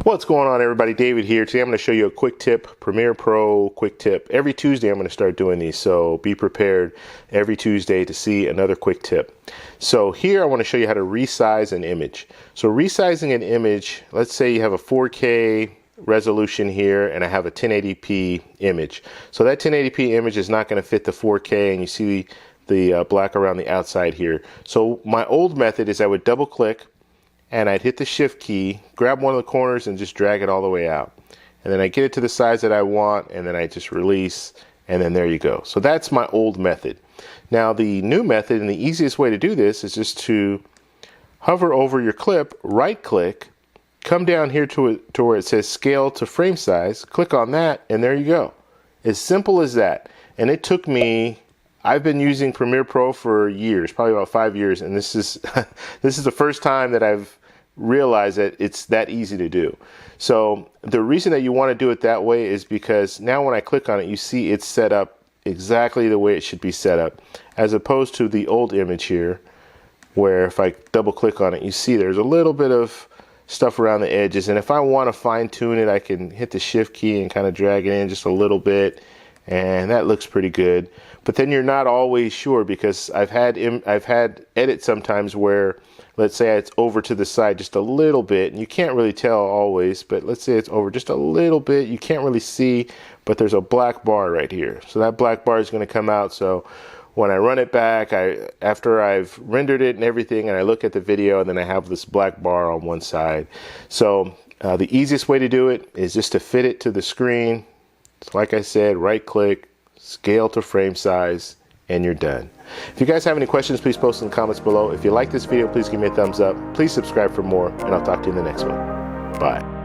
What's going on, everybody? David here. Today I'm going to show you a quick tip, Premiere Pro quick tip. Every Tuesday I'm going to start doing these, so be prepared every Tuesday to see another quick tip. So here I want to show you how to resize an image. So resizing an image, let's say you have a 4K resolution here and I have a 1080p image. So that 1080p image is not going to fit the 4K, and you see the black around the outside here. So my old method is I would double click and I'd hit the shift key, grab one of the corners and just drag it all the way out. And then I get it to the size that I want, and then I just release, and then there you go. So that's my old method. Now the new method, and the easiest way to do this, is just to hover over your clip, right click, come down here to where it says scale to frame size, click on that, and there you go. As simple as that. And it took me, I've been using Premiere Pro for years, probably about 5 years, and this is this is the first time that I've realized that it's that easy to do. So the reason that you want to do it that way is because now when I click on it, you see it's set up exactly the way it should be set up, as opposed to the old image here, where if I double click on it, you see there's a little bit of stuff around the edges, and if I want to fine tune it, I can hit the shift key and kind of drag it in just a little bit, and that looks pretty good. But then you're not always sure, because I've had edits sometimes where, let's say it's over to the side just a little bit, and you can't really tell always, but let's say it's over just a little bit, you can't really see, but there's a black bar right here. So that black bar is going to come out. So when I run it back, after I've rendered it and everything, and I look at the video, and then I have this black bar on one side. So the easiest way to do it is just to fit it to the screen. So like I said, right click, scale to frame size, and you're done. If you guys have any questions, please post in the comments below. If you like this video, please give me a thumbs up. Please subscribe for more, and I'll talk to you in the next one. Bye.